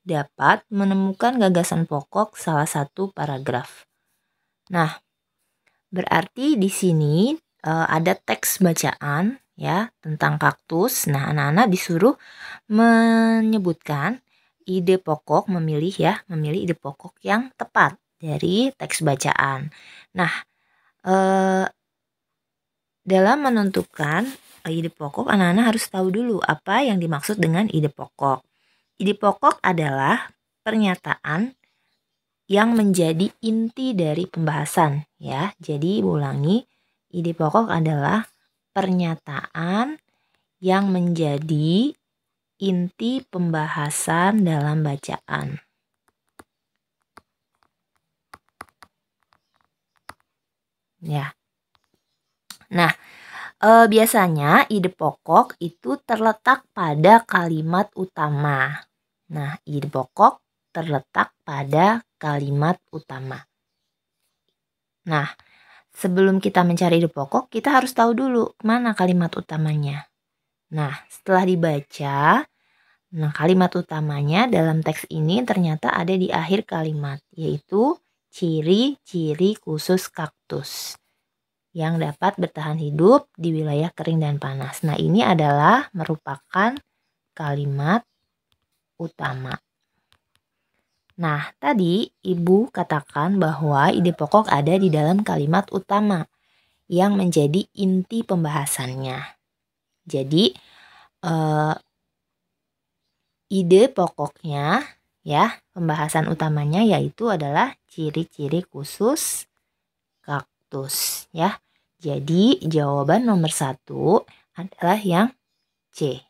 dapat menemukan gagasan pokok salah satu paragraf. Nah, berarti di sini ada teks bacaan ya tentang kaktus. Nah, anak-anak disuruh menyebutkan ide pokok, memilih ide pokok yang tepat dari teks bacaan. Nah, dalam menentukan ide pokok, anak-anak harus tahu dulu apa yang dimaksud dengan ide pokok. Ide pokok adalah pernyataan yang menjadi inti dari pembahasan ya. Jadi ulangi, ide pokok adalah pernyataan yang menjadi inti pembahasan dalam bacaan. Ya. Nah, biasanya ide pokok itu terletak pada kalimat utama. Nah, ide pokok terletak pada kalimat utama. Nah, sebelum kita mencari ide pokok, kita harus tahu dulu mana kalimat utamanya. Nah, setelah dibaca, kalimat utamanya dalam teks ini ternyata ada di akhir kalimat, yaitu ciri-ciri khusus kaktus yang dapat bertahan hidup di wilayah kering dan panas. Nah, ini adalah merupakan kalimat utama. Nah, tadi Ibu katakan bahwa ide pokok ada di dalam kalimat utama yang menjadi inti pembahasannya. Jadi, ide pokoknya ya, pembahasan utamanya yaitu adalah ciri-ciri khusus kaktus ya. Jadi, jawaban nomor 1 adalah yang C.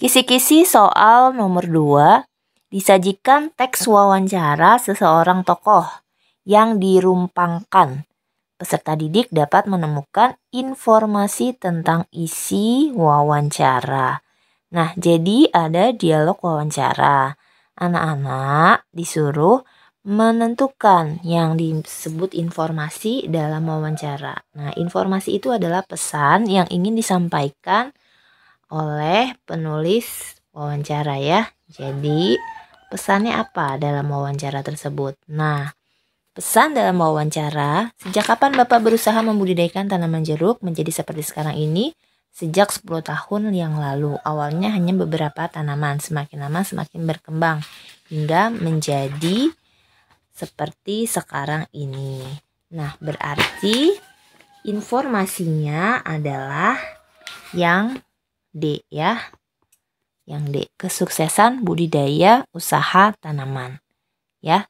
Kisi-kisi soal nomor 2, disajikan teks wawancara seseorang tokoh yang dirumpangkan. Peserta didik dapat menemukan informasi tentang isi wawancara. Nah, jadi ada dialog wawancara. Anak-anak disuruh menentukan yang disebut informasi dalam wawancara. Nah, informasi itu adalah pesan yang ingin disampaikan oleh penulis wawancara ya. Jadi pesannya apa dalam wawancara tersebut? Nah, pesan dalam wawancara, sejak kapan Bapak berusaha membudidayakan tanaman jeruk menjadi seperti sekarang ini? Sejak 10 tahun yang lalu. Awalnya hanya beberapa tanaman, semakin lama semakin berkembang hingga menjadi seperti sekarang ini. Nah, berarti informasinya adalah yang D ya. Yang D, kesuksesan budidaya usaha tanaman. Ya.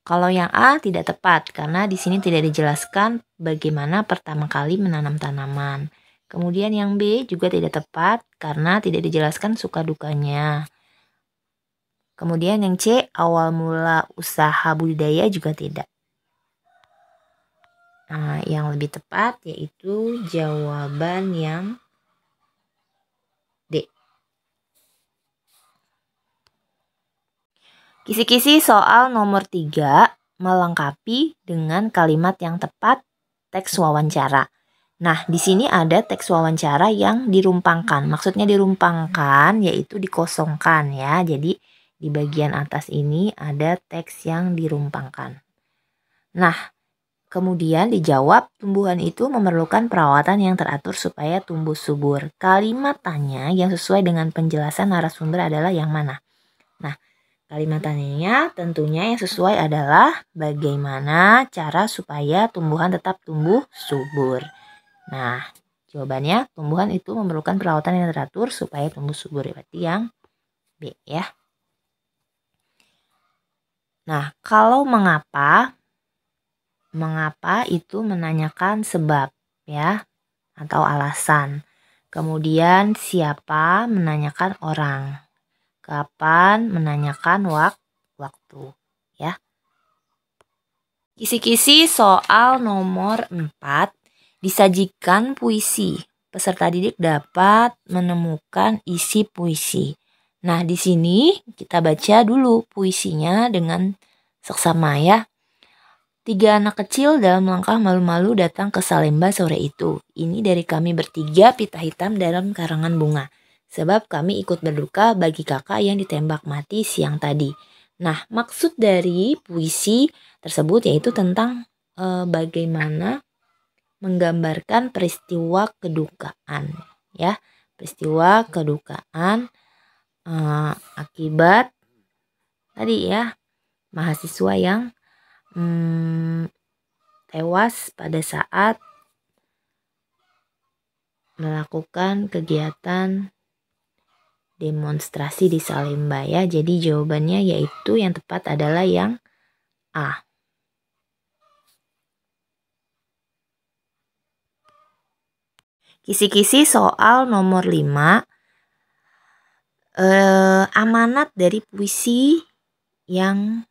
Kalau yang A tidak tepat karena di sini tidak dijelaskan bagaimana pertama kali menanam tanaman. Kemudian yang B juga tidak tepat karena tidak dijelaskan suka dukanya. Kemudian yang C, awal mula usaha budidaya juga tidak. Nah, yang lebih tepat yaitu jawaban yang D. Kisi-kisi soal nomor 3, melengkapi dengan kalimat yang tepat teks wawancara. Nah, di sini ada teks wawancara yang dirumpangkan. Maksudnya dirumpangkan yaitu dikosongkan ya. Jadi di bagian atas ini ada teks yang dirumpangkan. Nah, kemudian dijawab tumbuhan itu memerlukan perawatan yang teratur supaya tumbuh subur. Kalimat tanya yang sesuai dengan penjelasan narasumber adalah yang mana? Nah, kalimat tanyanya tentunya yang sesuai adalah bagaimana cara supaya tumbuhan tetap tumbuh subur. Nah, jawabannya tumbuhan itu memerlukan perawatan yang teratur supaya tumbuh subur. Berarti yang B ya. Nah, kalau mengapa itu menanyakan sebab ya atau alasan. Kemudian siapa menanyakan orang. Kapan menanyakan waktu ya. Kisi-kisi soal nomor 4, disajikan puisi. Peserta didik dapat menemukan isi puisi. Nah, di sini kita baca dulu puisinya dengan seksama ya. Tiga anak kecil dalam langkah malu-malu datang ke Salemba sore itu. Ini dari kami bertiga, pita hitam dalam karangan bunga. Sebab kami ikut berduka bagi kakak yang ditembak mati siang tadi. Nah, maksud dari puisi tersebut yaitu tentang bagaimana menggambarkan peristiwa kedukaan, ya, peristiwa kedukaan akibat tadi ya mahasiswa yang tewas pada saat melakukan kegiatan demonstrasi di Salemba ya. Jadi jawabannya yaitu yang tepat adalah yang A. Kisi-kisi soal nomor 5. Amanat dari puisi yang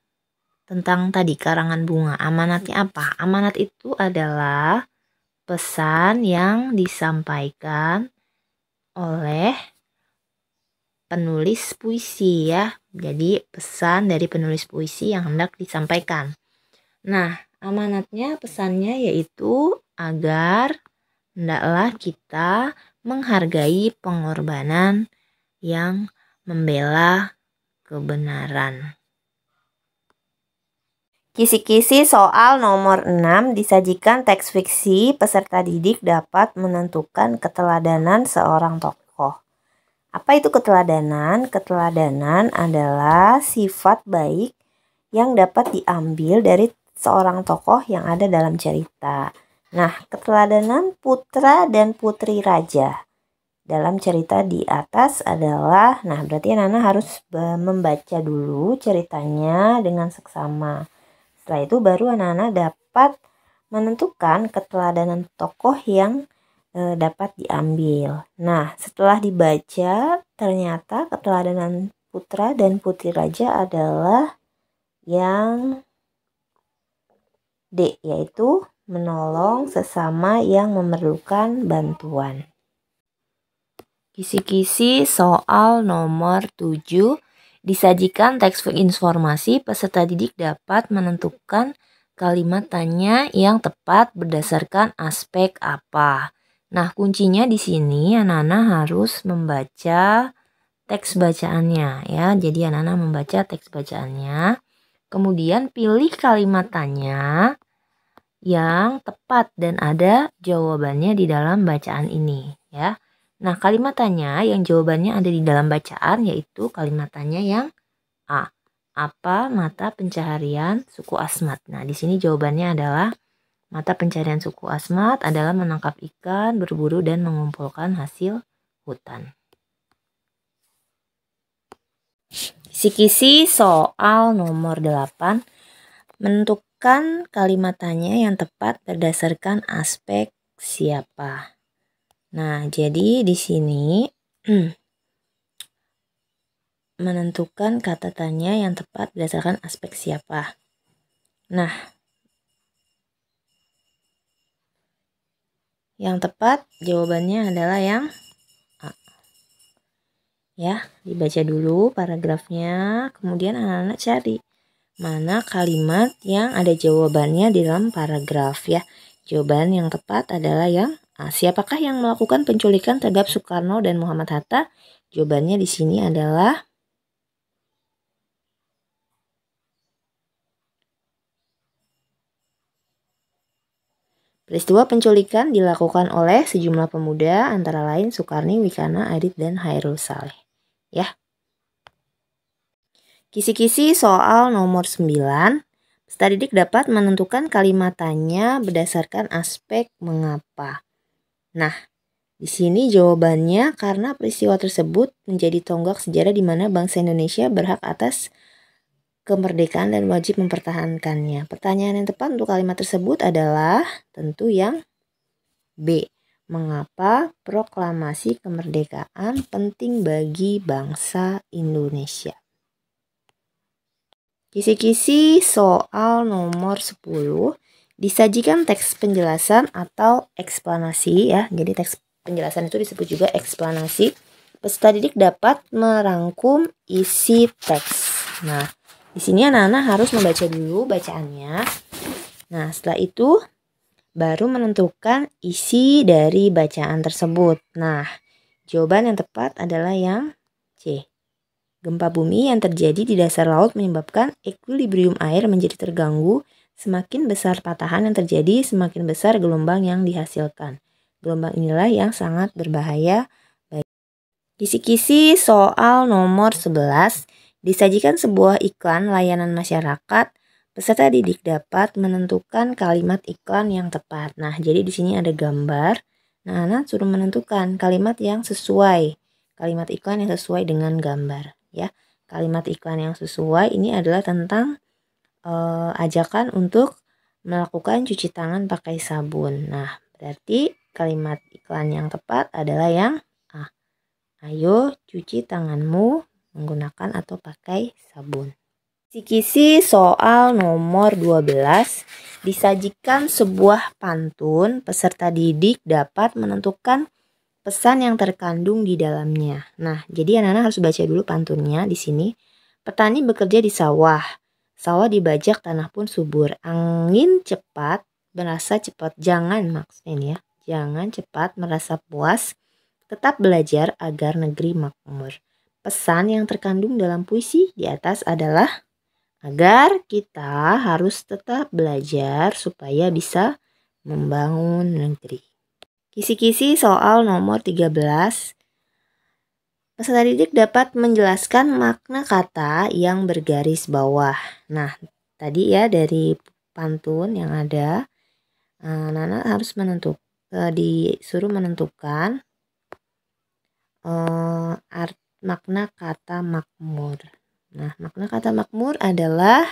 tentang tadi karangan bunga. Amanatnya apa? Amanat itu adalah pesan yang disampaikan oleh penulis puisi ya. Jadi pesan dari penulis puisi yang hendak disampaikan. Nah, amanatnya pesannya yaitu agar hendaklah kita menghargai pengorbanan yang membela kebenaran. Kisi-kisi soal nomor 6, disajikan teks fiksi, peserta didik dapat menentukan keteladanan seorang tokoh. Apa itu keteladanan? Keteladanan adalah sifat baik yang dapat diambil dari seorang tokoh yang ada dalam cerita. Nah, keteladanan putra dan putri raja dalam cerita di atas adalah, nah berarti Nana harus membaca dulu ceritanya dengan seksama. Setelah itu baru anak-anak dapat menentukan keteladanan tokoh yang dapat diambil. Nah, setelah dibaca ternyata keteladanan putra dan putri raja adalah yang D, yaitu menolong sesama yang memerlukan bantuan. Kisi-kisi soal nomor 7. Disajikan teks informasi, peserta didik dapat menentukan kalimat tanya yang tepat berdasarkan aspek apa. Nah, kuncinya di sini anak-anak harus membaca teks bacaannya ya. Jadi anak-anak membaca teks bacaannya. Kemudian pilih kalimat tanya yang tepat dan ada jawabannya di dalam bacaan ini ya. Nah, kalimat tanya yang jawabannya ada di dalam bacaan yaitu kalimat tanya yang A. Apa mata pencaharian suku Asmat? Nah, di sini jawabannya adalah mata pencaharian suku Asmat adalah menangkap ikan, berburu, dan mengumpulkan hasil hutan. Kisi-kisi soal nomor 8. Menentukan kalimat tanya yang tepat berdasarkan aspek siapa. Nah, jadi di sini menentukan kata tanya yang tepat berdasarkan aspek siapa. Nah, yang tepat jawabannya adalah yang A. Ya, dibaca dulu paragrafnya, kemudian anak-anak cari mana kalimat yang ada jawabannya di dalam paragraf ya. Jawaban yang tepat adalah yang A. Siapakah yang melakukan penculikan terhadap Soekarno dan Muhammad Hatta? Jawabannya di sini adalah peristiwa penculikan dilakukan oleh sejumlah pemuda antara lain Soekarni, Wikana, Adit, dan Hairul Saleh. Ya. Kisi-kisi soal nomor 9. Peserta didik dapat menentukan kalimat tanya berdasarkan aspek mengapa. Nah, di sini jawabannya karena peristiwa tersebut menjadi tonggak sejarah di mana bangsa Indonesia berhak atas kemerdekaan dan wajib mempertahankannya. Pertanyaan yang tepat untuk kalimat tersebut adalah tentu yang B. Mengapa proklamasi kemerdekaan penting bagi bangsa Indonesia? Kisi-kisi soal nomor 10. Disajikan teks penjelasan atau eksplanasi ya. Jadi teks penjelasan itu disebut juga eksplanasi. Peserta didik dapat merangkum isi teks. Nah, di sini anak-anak harus membaca dulu bacaannya. Nah, setelah itu baru menentukan isi dari bacaan tersebut. Nah, jawaban yang tepat adalah yang C. Gempa bumi yang terjadi di dasar laut menyebabkan ekuilibrium air menjadi terganggu. Semakin besar patahan yang terjadi, semakin besar gelombang yang dihasilkan. Gelombang inilah yang sangat berbahaya. Kisi-kisi soal nomor 11. Disajikan sebuah iklan layanan masyarakat. Peserta didik dapat menentukan kalimat iklan yang tepat. Nah, jadi di sini ada gambar. Nah, anak suruh menentukan kalimat yang sesuai. Kalimat iklan yang sesuai dengan gambar, ya. Kalimat iklan yang sesuai ini adalah tentang ajakan untuk melakukan cuci tangan pakai sabun. Nah, berarti kalimat iklan yang tepat adalah yang A. Ayo cuci tanganmu menggunakan atau pakai sabun. Kisi-kisi soal nomor 12. Disajikan sebuah pantun, peserta didik dapat menentukan pesan yang terkandung di dalamnya. Nah, jadi anak-anak harus baca dulu pantunnya di sini. Petani bekerja di sawah. Sawah dibajak, tanah pun subur. Angin cepat, merasa cepat. Jangan maksudnya ini ya. Jangan cepat merasa puas. Tetap belajar agar negeri makmur. Pesan yang terkandung dalam puisi di atas adalah agar kita harus tetap belajar supaya bisa membangun negeri. Kisi-kisi soal nomor 13. Peserta didik dapat menjelaskan makna kata yang bergaris bawah. Nah, tadi ya dari pantun yang ada, Nana harus disuruh menentukan makna kata makmur. Nah, makna kata makmur adalah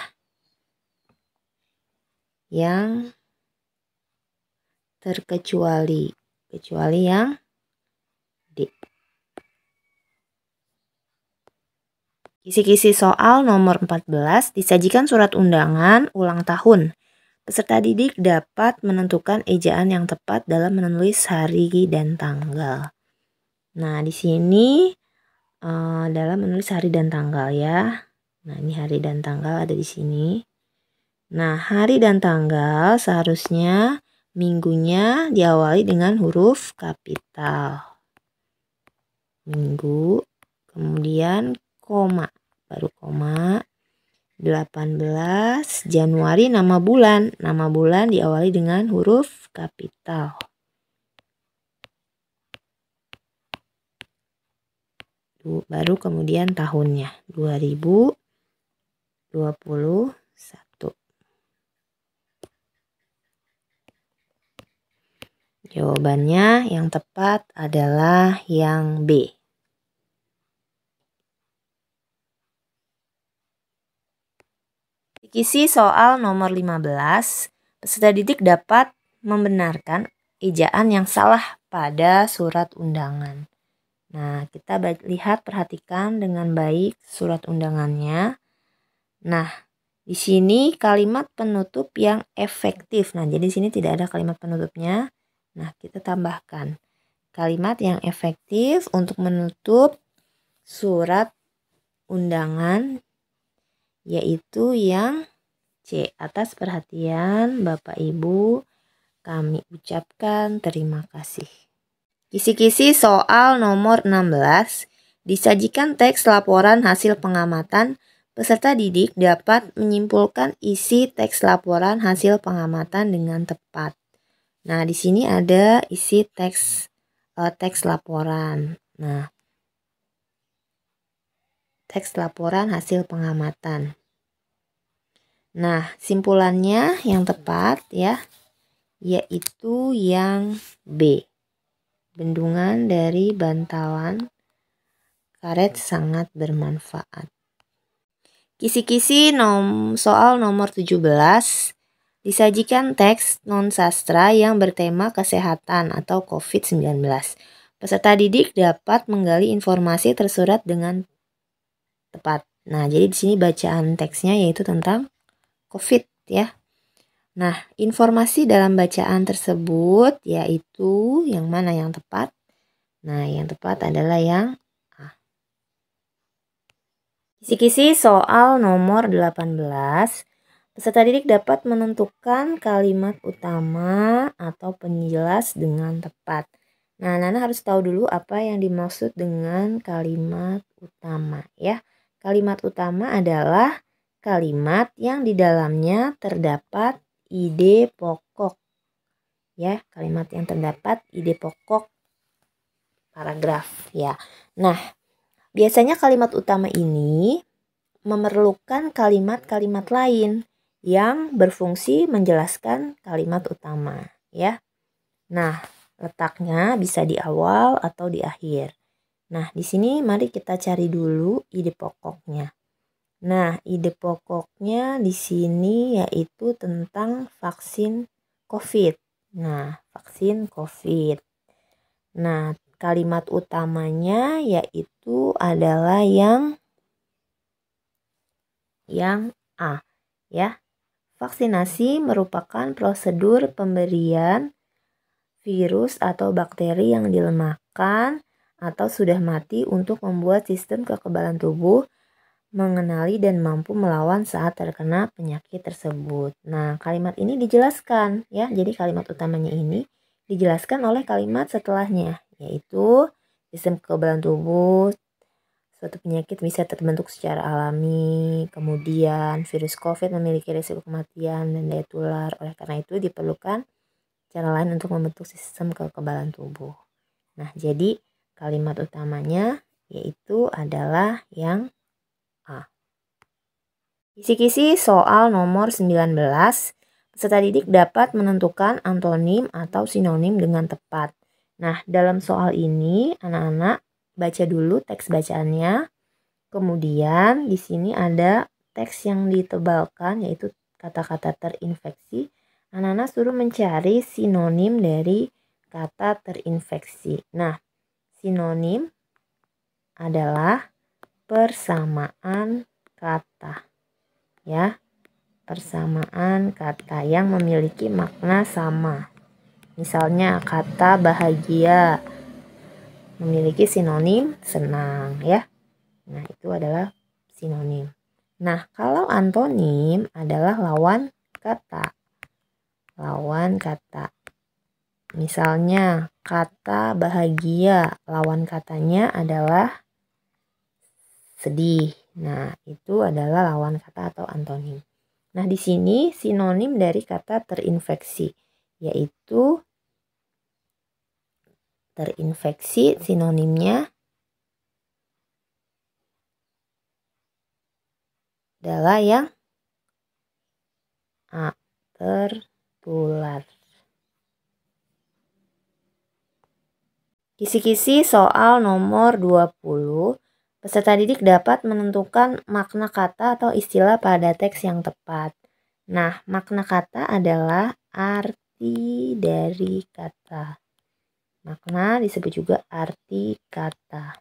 yang terkecuali, kecuali yang D. Kisi-kisi soal nomor 14. Disajikan surat undangan ulang tahun. Peserta didik dapat menentukan ejaan yang tepat dalam menulis hari dan tanggal. Nah, di sini dalam menulis hari dan tanggal ya. Nah, ini hari dan tanggal ada di sini. Nah, hari dan tanggal seharusnya minggunya diawali dengan huruf kapital. Minggu, kemudian koma, baru koma. 18 Januari nama bulan. Nama bulan diawali dengan huruf kapital. Baru kemudian tahunnya 2021. Jawabannya yang tepat adalah yang B. Kisi soal nomor 15. Peserta didik dapat membenarkan ejaan yang salah pada surat undangan. Nah, kita lihat, perhatikan dengan baik surat undangannya. Nah, di sini kalimat penutup yang efektif. Nah, jadi di sini tidak ada kalimat penutupnya. Nah, kita tambahkan kalimat yang efektif untuk menutup surat undangan, yaitu yang C. Atas perhatian Bapak Ibu, kami ucapkan terima kasih. Kisi-kisi soal nomor 16. Disajikan teks laporan hasil pengamatan. Peserta didik dapat menyimpulkan isi teks laporan hasil pengamatan dengan tepat. Nah, di sini ada isi teks laporan. Nah, teks laporan hasil pengamatan. Nah, simpulannya yang tepat ya, yaitu yang B. Bendungan dari bantalan karet sangat bermanfaat. Kisi-kisi soal nomor 17. Disajikan teks non-sastra yang bertema kesehatan atau COVID-19. Peserta didik dapat menggali informasi tersurat dengan tepat. Nah, jadi di sini bacaan teksnya yaitu tentang COVID ya. Nah, informasi dalam bacaan tersebut yaitu yang mana yang tepat? Nah, yang tepat adalah yang A. Kisi-kisi soal nomor 18. Peserta didik dapat menentukan kalimat utama atau penjelas dengan tepat. Nah, Nana harus tahu dulu apa yang dimaksud dengan kalimat utama ya. Kalimat utama adalah kalimat yang di dalamnya terdapat ide pokok. Ya, kalimat yang terdapat ide pokok paragraf ya. Nah, biasanya kalimat utama ini memerlukan kalimat-kalimat lain yang berfungsi menjelaskan kalimat utama ya. Nah, letaknya bisa di awal atau di akhir. Nah, di sini mari kita cari dulu ide pokoknya. Nah, ide pokoknya di sini yaitu tentang vaksin COVID. Nah, vaksin COVID. Nah, kalimat utamanya yaitu adalah yang A ya. Vaksinasi merupakan prosedur pemberian virus atau bakteri yang dilemahkan atau sudah mati untuk membuat sistem kekebalan tubuh mengenali dan mampu melawan saat terkena penyakit tersebut. Nah, kalimat ini dijelaskan ya. Jadi kalimat utamanya ini dijelaskan oleh kalimat setelahnya, yaitu sistem kekebalan tubuh suatu penyakit bisa terbentuk secara alami, kemudian virus COVID memiliki risiko kematian dan daya tular. Oleh karena itu diperlukan cara lain untuk membentuk sistem kekebalan tubuh. Nah, jadi kalimat utamanya yaitu adalah yang A. Kisi-kisi soal nomor 19. Peserta didik dapat menentukan antonim atau sinonim dengan tepat. Nah, dalam soal ini anak-anak baca dulu teks bacaannya. Kemudian di sini ada teks yang ditebalkan yaitu kata-kata terinfeksi. Anak-anak suruh mencari sinonim dari kata terinfeksi. Nah, sinonim adalah persamaan kata. Ya, persamaan kata yang memiliki makna sama. Misalnya kata bahagia memiliki sinonim senang ya. Nah, itu adalah sinonim. Nah, kalau antonim adalah lawan kata. Lawan kata. Misalnya kata bahagia, lawan katanya adalah sedih. Nah, itu adalah lawan kata atau antonim. Nah, di sini sinonim dari kata terinfeksi, yaitu terinfeksi sinonimnya adalah yang A, tertular. Kisi-kisi soal nomor 20. Peserta didik dapat menentukan makna kata atau istilah pada teks yang tepat. Nah, makna kata adalah arti dari kata. Makna disebut juga arti kata.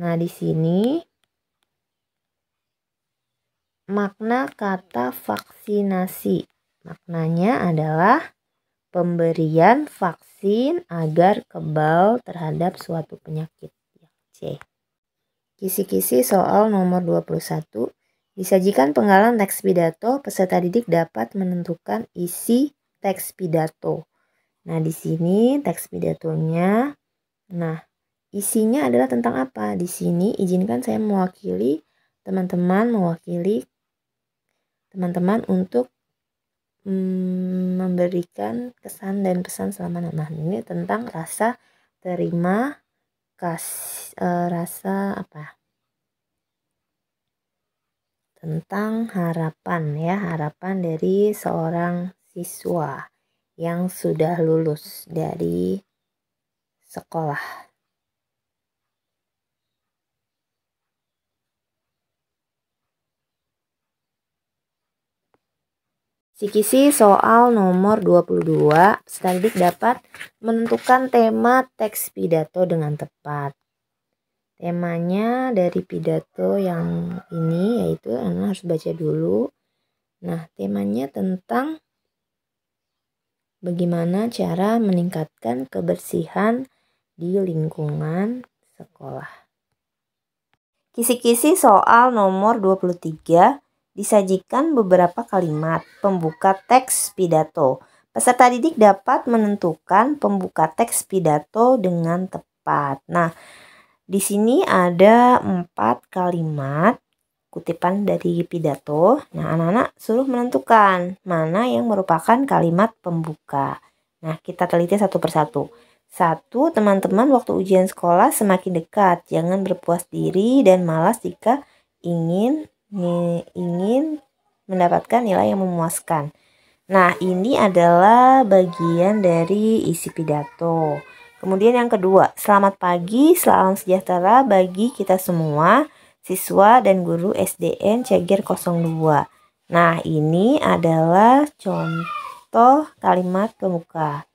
Nah, di sini makna kata vaksinasi. Maknanya adalah pemberian vaksin agar kebal terhadap suatu penyakit. C. Kisi-kisi soal nomor 21. Disajikan penggalan teks pidato, peserta didik dapat menentukan isi teks pidato. Nah, di sini teks pidatonya, nah, isinya adalah tentang apa? Di sini izinkan saya mewakili teman-teman untuk memberikan kesan dan pesan selama Nah, ini tentang rasa terima kasih, tentang harapan ya, harapan dari seorang siswa yang sudah lulus dari sekolah. Kisi-kisi soal nomor 22. Peserta didik dapat menentukan tema teks pidato dengan tepat. Temanya dari pidato yang ini yaitu Anda harus baca dulu. Nah, temanya tentang bagaimana cara meningkatkan kebersihan di lingkungan sekolah. Kisi-kisi soal nomor 23. Disajikan beberapa kalimat pembuka teks pidato. Peserta didik dapat menentukan pembuka teks pidato dengan tepat. Nah, di sini ada 4 kalimat kutipan dari pidato. Nah, anak-anak suruh menentukan mana yang merupakan kalimat pembuka. Nah, kita teliti satu persatu. 1. Teman-teman, waktu ujian sekolah semakin dekat. Jangan berpuas diri dan malas jika ingin mendapatkan nilai yang memuaskan. Nah, ini adalah bagian dari isi pidato. Kemudian yang kedua, selamat pagi, salam sejahtera bagi kita semua, siswa dan guru SDN Ceger 02. Nah, ini adalah contoh kalimat pembuka.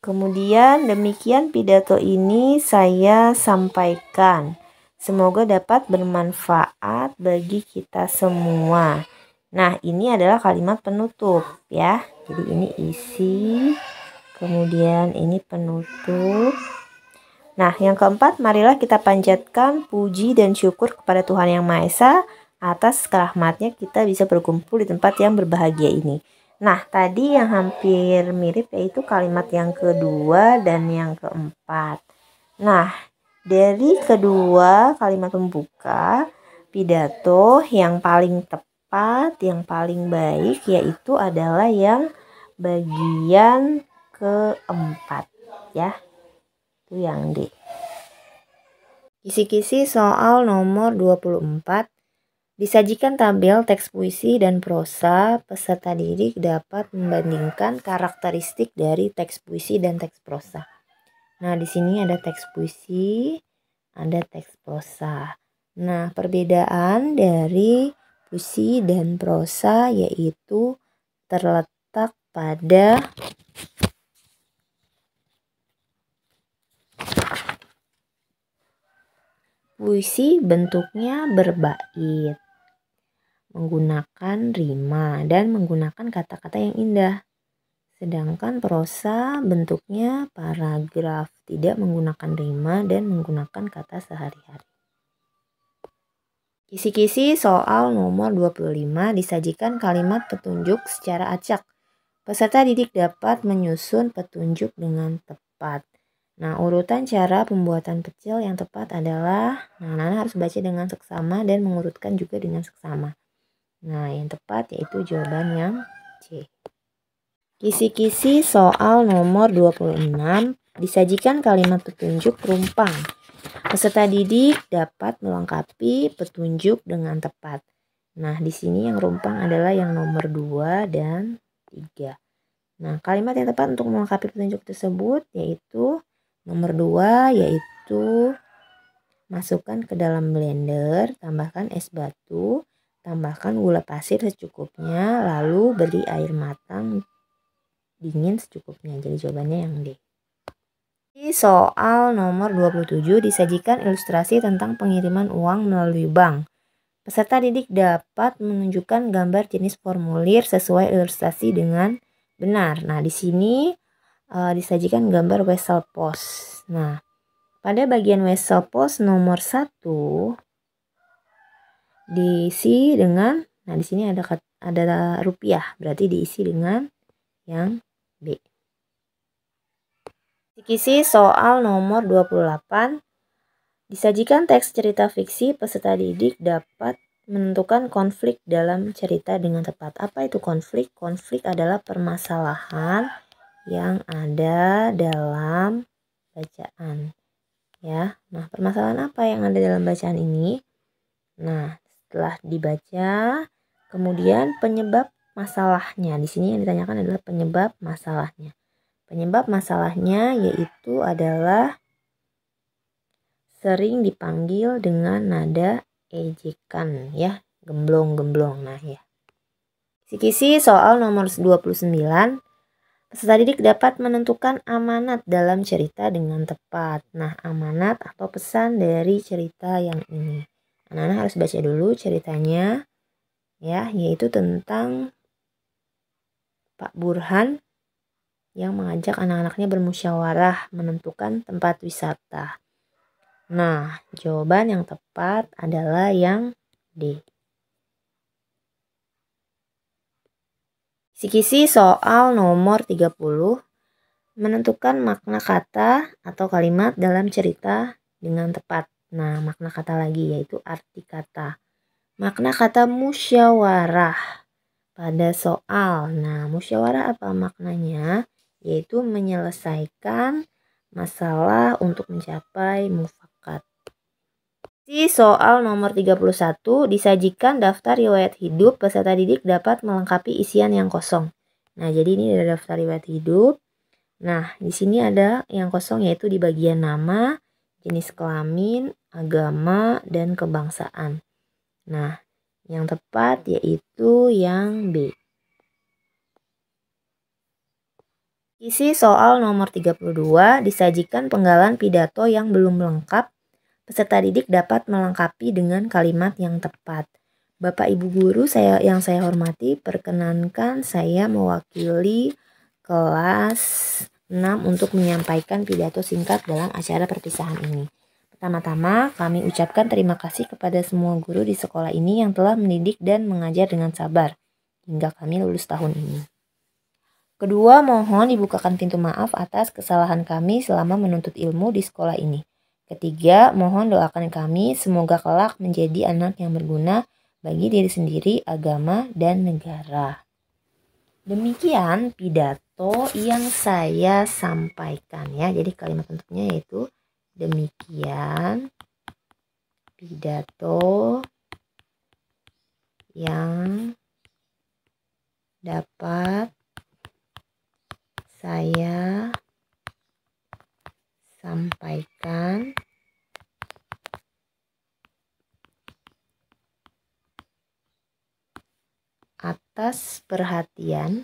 Kemudian demikian pidato ini saya sampaikan. Semoga dapat bermanfaat bagi kita semua. Nah, ini adalah kalimat penutup ya. Jadi ini isi, kemudian ini penutup. Nah, yang keempat, marilah kita panjatkan puji dan syukur kepada Tuhan Yang Maha Esa atas rahmatnya kita bisa berkumpul di tempat yang berbahagia ini. Nah, tadi yang hampir mirip yaitu kalimat yang kedua dan yang keempat. Nah, dari kedua kalimat pembuka pidato yang paling tepat, yang paling baik yaitu adalah yang bagian keempat ya. Itu yang D. Kisi-kisi soal nomor 24. Disajikan tabel teks puisi dan prosa. Peserta didik dapat membandingkan karakteristik dari teks puisi dan teks prosa. Nah, di sini ada teks puisi, ada teks prosa. Nah, perbedaan dari puisi dan prosa yaitu terletak pada puisi bentuknya berbait, menggunakan rima dan menggunakan kata-kata yang indah. Sedangkan prosa bentuknya paragraf, tidak menggunakan rima dan menggunakan kata sehari-hari. Kisi-kisi soal nomor 25, disajikan kalimat petunjuk secara acak. Peserta didik dapat menyusun petunjuk dengan tepat. Nah, urutan cara pembuatan pecel yang tepat adalah, anak-anak harus baca dengan seksama dan mengurutkan juga dengan seksama. Nah, yang tepat yaitu jawaban yang C. Kisi-kisi soal nomor 26, disajikan kalimat petunjuk rumpang. Peserta didik dapat melengkapi petunjuk dengan tepat. Nah, di sini yang rumpang adalah yang nomor 2 dan 3. Nah, kalimat yang tepat untuk melengkapi petunjuk tersebut yaitu nomor 2, yaitu masukkan ke dalam blender, tambahkan es batu, tambahkan gula pasir secukupnya, lalu beri air matang dingin secukupnya. Jadi jawabannya yang D. Soal nomor 27, disajikan ilustrasi tentang pengiriman uang melalui bank. Peserta didik dapat menunjukkan gambar jenis formulir sesuai ilustrasi dengan benar. Nah, di sini disajikan gambar wesel pos. Nah, pada bagian wesel pos nomor 1 diisi dengan, nah di sini ada rupiah, berarti diisi dengan yang B. Kisi soal nomor 28, disajikan teks cerita fiksi. Peserta didik dapat menentukan konflik dalam cerita dengan tepat. Apa itu konflik? Konflik adalah permasalahan yang ada dalam bacaan ya. Nah, permasalahan apa yang ada dalam bacaan ini? Nah, setelah dibaca, kemudian penyebab masalahnya. Di sini yang ditanyakan adalah penyebab masalahnya. Penyebab masalahnya yaitu adalah sering dipanggil dengan nada ejekan ya, gemblong-gemblong. Nah ya. Kisi-kisi soal nomor 29, peserta didik dapat menentukan amanat dalam cerita dengan tepat. Nah, amanat atau pesan dari cerita yang ini. Anak-anak harus baca dulu ceritanya ya, yaitu tentang Pak Burhan yang mengajak anak-anaknya bermusyawarah menentukan tempat wisata. Nah, jawaban yang tepat adalah yang D. Kisi-kisi soal nomor 30. Menentukan makna kata atau kalimat dalam cerita dengan tepat. Nah, makna kata lagi yaitu arti kata. Makna kata musyawarah pada soal. Nah, musyawarah apa maknanya? Yaitu menyelesaikan masalah untuk mencapai mufakat. Di soal nomor 31, disajikan daftar riwayat hidup, peserta didik dapat melengkapi isian yang kosong. Nah, jadi ini ada daftar riwayat hidup. Nah, di sini ada yang kosong yaitu di bagian nama, jenis kelamin, agama, dan kebangsaan. Nah, yang tepat yaitu yang B. Isi soal nomor 32, disajikan penggalan pidato yang belum lengkap. Peserta didik dapat melengkapi dengan kalimat yang tepat. Bapak Ibu guru yang saya hormati, perkenankan saya mewakili kelas 6 untuk menyampaikan pidato singkat dalam acara perpisahan ini. Pertama-tama, kami ucapkan terima kasih kepada semua guru di sekolah ini yang telah mendidik dan mengajar dengan sabar hingga kami lulus tahun ini. Kedua, mohon dibukakan pintu maaf atas kesalahan kami selama menuntut ilmu di sekolah ini. Ketiga, mohon doakan kami semoga kelak menjadi anak yang berguna bagi diri sendiri, agama, dan negara. Demikian pidato yang saya sampaikan ya. Jadi kalimat untuknya yaitu demikian pidato yang dapat saya sampaikan atas perhatian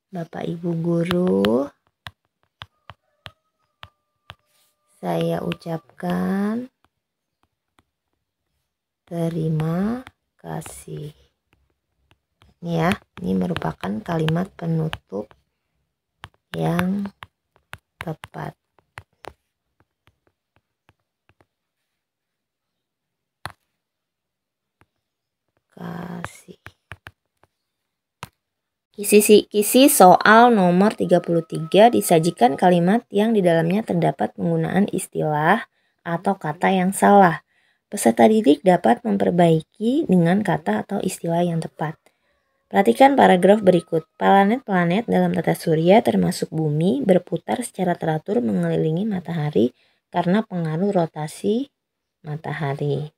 Bapak Ibu guru, saya ucapkan terima kasih. Ini ya, ini merupakan kalimat penutup yang tepat. Kasih. Kisi soal nomor 33, disajikan kalimat yang di dalamnya terdapat penggunaan istilah atau kata yang salah. Peserta didik dapat memperbaiki dengan kata atau istilah yang tepat. Perhatikan paragraf berikut. Planet-planet dalam tata surya termasuk bumi berputar secara teratur mengelilingi matahari karena pengaruh rotasi matahari.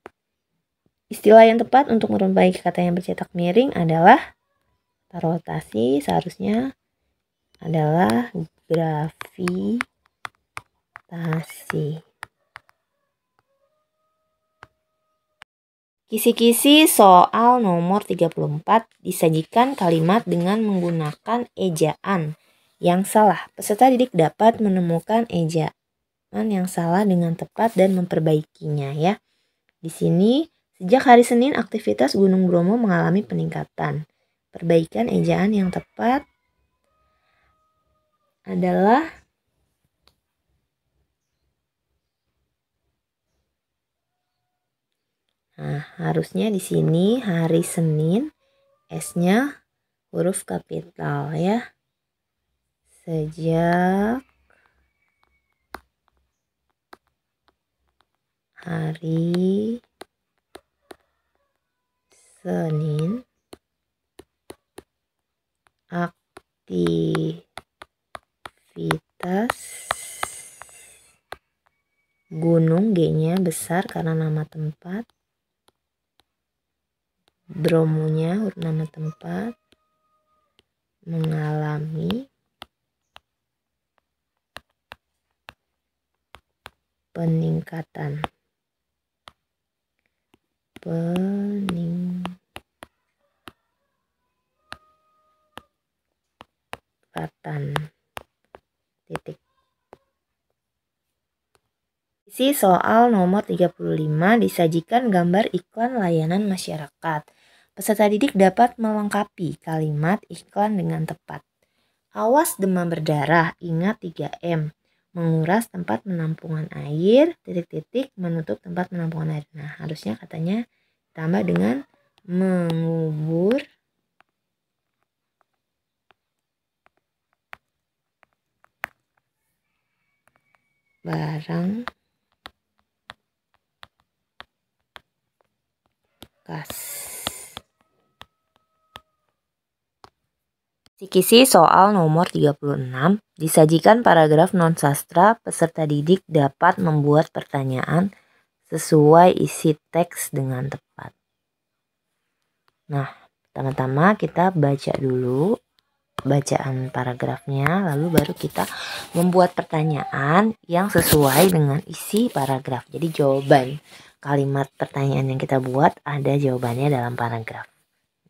Istilah yang tepat untuk memperbaiki kata yang bercetak miring adalah rotasi, seharusnya adalah gravitasi. Kisi-kisi soal nomor 34, disajikan kalimat dengan menggunakan ejaan yang salah. Peserta didik dapat menemukan ejaan yang salah dengan tepat dan memperbaikinya ya. Di sini, sejak hari Senin aktivitas Gunung Bromo mengalami peningkatan. Perbaikan ejaan yang tepat adalah harusnya di sini hari Senin S-nya huruf kapital ya. Sejak hari Senin aktivitas gunung, G-nya besar karena nama tempat, Bromonya huruf nama tempat, mengalami peningkatan. Titik. Isi soal nomor 35, disajikan gambar iklan layanan masyarakat. Peserta didik dapat melengkapi kalimat iklan dengan tepat. Awas demam berdarah, ingat 3M. Menguras tempat penampungan air, menutup tempat penampungan air. Nah, harusnya katanya tambah dengan mengubur barang bekas. Kisi-kisi soal nomor 36, disajikan paragraf non-sastra, peserta didik dapat membuat pertanyaan sesuai isi teks dengan tepat. Nah, pertama-tama kita baca dulu bacaan paragrafnya, lalu baru kita membuat pertanyaan yang sesuai dengan isi paragraf. Jadi jawaban kalimat pertanyaan yang kita buat ada jawabannya dalam paragraf.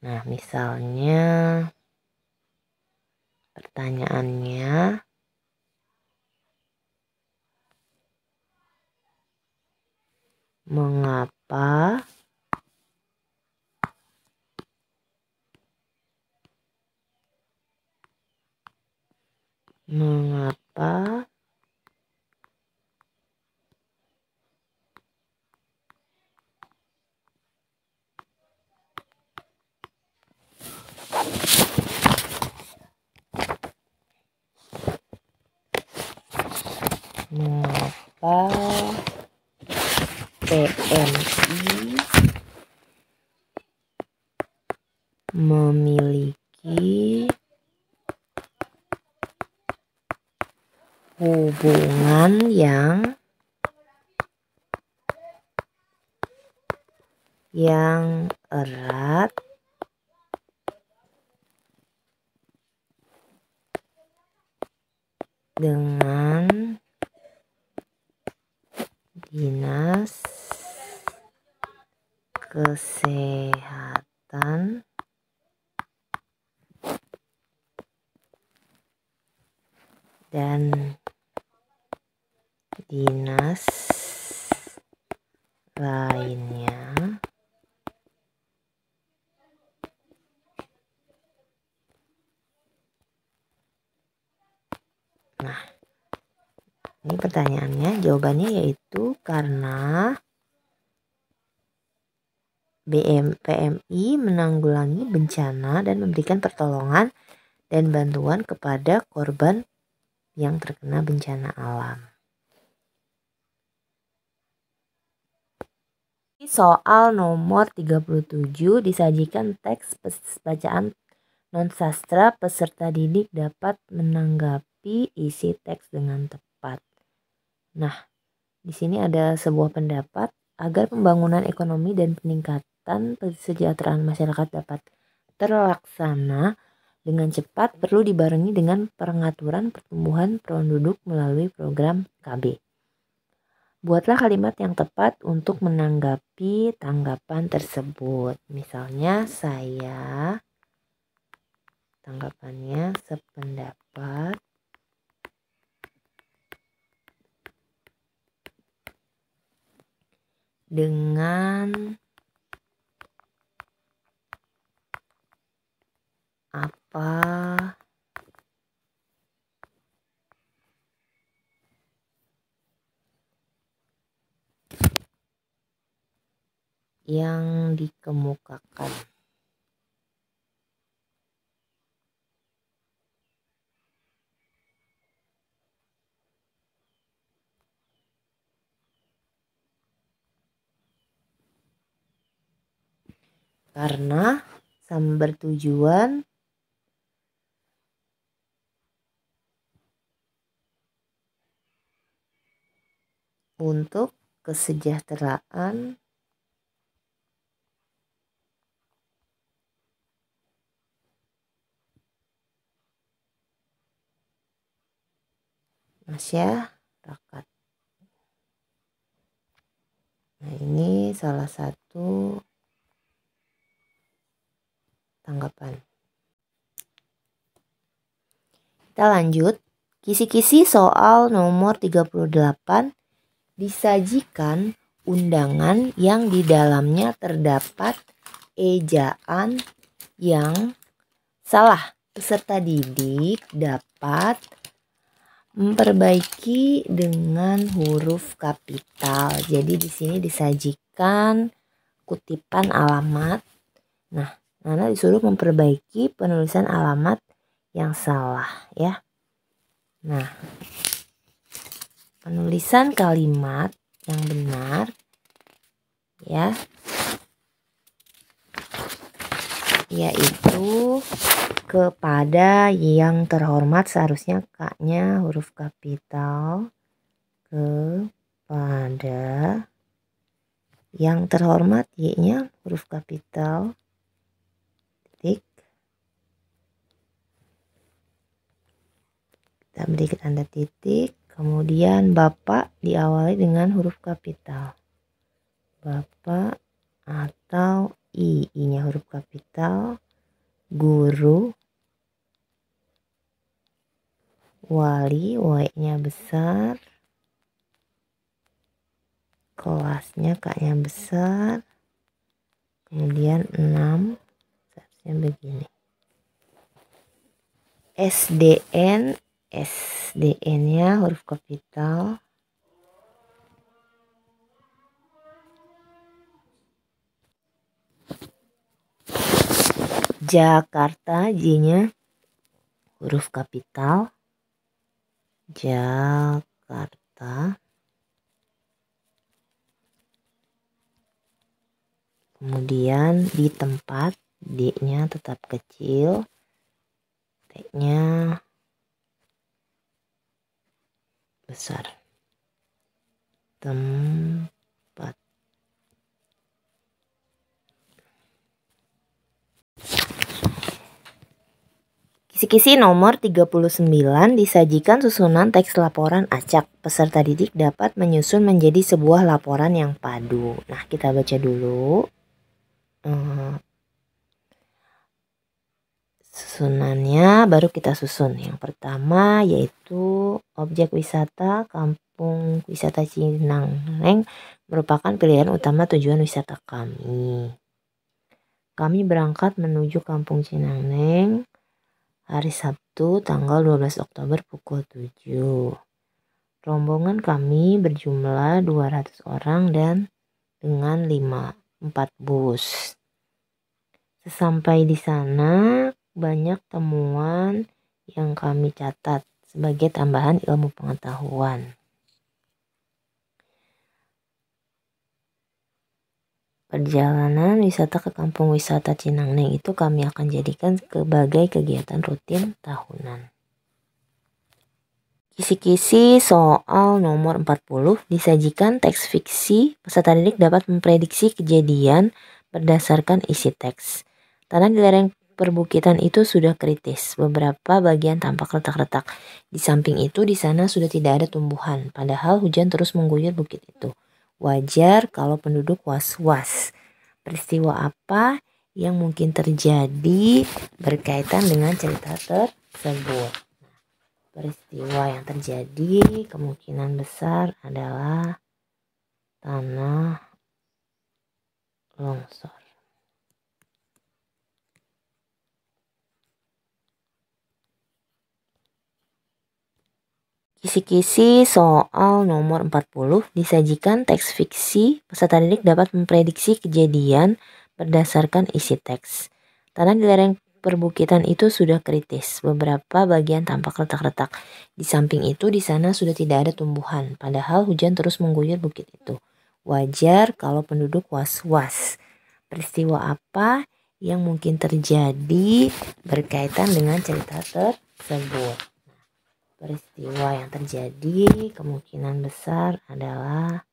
Nah, misalnya pertanyaannya, mengapa PMI memiliki hubungan yang erat dengan Dinas Kesehatan dan dinas lainnya. Nah, ini pertanyaannya, jawabannya yaitu karena PMI menanggulangi bencana dan memberikan pertolongan dan bantuan kepada korban yang terkena bencana alam. Soal nomor 37, disajikan teks bacaan non-sastra, peserta didik dapat menanggapi isi teks dengan tepat. Nah, di sini ada sebuah pendapat, agar pembangunan ekonomi dan peningkatan kesejahteraan masyarakat dapat terlaksana dengan cepat perlu dibarengi dengan pengaturan pertumbuhan penduduk melalui program KB. Buatlah kalimat yang tepat untuk menanggapi tanggapan tersebut. Misalnya saya, tanggapannya sependapat dengan apa yang dikemukakan. Karena bertujuan untuk kesejahteraan masyarakat. Nah, ini salah satu tanggapan. Kita lanjut. Kisi-kisi soal nomor 38, disajikan undangan yang di dalamnya terdapat ejaan yang salah. Peserta didik dapat memperbaiki dengan huruf kapital. Jadi di sini disajikan kutipan alamat. Nah, Nana disuruh memperbaiki penulisan alamat yang salah ya. Nah, penulisan kalimat yang benar ya, yaitu kepada yang terhormat, seharusnya K-nya huruf kapital. Kepada yang terhormat, Y-nya huruf kapital. Titik. Kita beri tanda titik. Kemudian Bapak diawali dengan huruf kapital. Bapak atau I-nya huruf kapital. Guru, wali, W-nya besar. Kelasnya K-nya besar. Kemudian 6, seharusnya begini. SDN, SDN-nya huruf kapital. Jakarta, J-nya huruf kapital. Jakarta. Kemudian di tempat, D-nya tetap kecil. T-nya besar. Tempat. Kisi-kisi nomor 39 disajikan susunan teks laporan acak. Peserta didik dapat menyusun menjadi sebuah laporan yang padu. Nah, kita baca dulu. Susunannya baru kita susun. Yang pertama yaitu objek wisata Kampung Wisata Cinangneng merupakan pilihan utama tujuan wisata kami. Kami berangkat menuju Kampung Cinangneng hari Sabtu tanggal 12 Oktober pukul 7. Rombongan kami berjumlah 200 orang dan dengan 4 bus. Sesampai di sana banyak temuan yang kami catat sebagai tambahan ilmu pengetahuan. Perjalanan wisata ke Kampung Wisata Cinangneng itu kami akan jadikan sebagai kegiatan rutin tahunan. Kisi-kisi soal nomor 40 disajikan teks fiksi. Peserta didik dapat memprediksi kejadian berdasarkan isi teks. Tanah di lereng perbukitan itu sudah kritis. Beberapa bagian tampak retak-retak. Di samping itu di sana sudah tidak ada tumbuhan. Padahal hujan terus mengguyur bukit itu. Wajar kalau penduduk was-was. Peristiwa apa yang mungkin terjadi berkaitan dengan cerita tersebut? Peristiwa yang terjadi kemungkinan besar adalah tanah longsor. Kisi-kisi soal nomor 40 disajikan teks fiksi. Peserta didik dapat memprediksi kejadian berdasarkan isi teks. Tanah di lereng perbukitan itu sudah kritis. Beberapa bagian tampak retak-retak. Di samping itu di sana sudah tidak ada tumbuhan. Padahal hujan terus mengguyur bukit itu. Wajar kalau penduduk was-was. Peristiwa apa yang mungkin terjadi berkaitan dengan cerita tersebut? Peristiwa yang terjadi kemungkinan besar adalah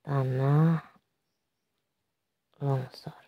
tanah longsor.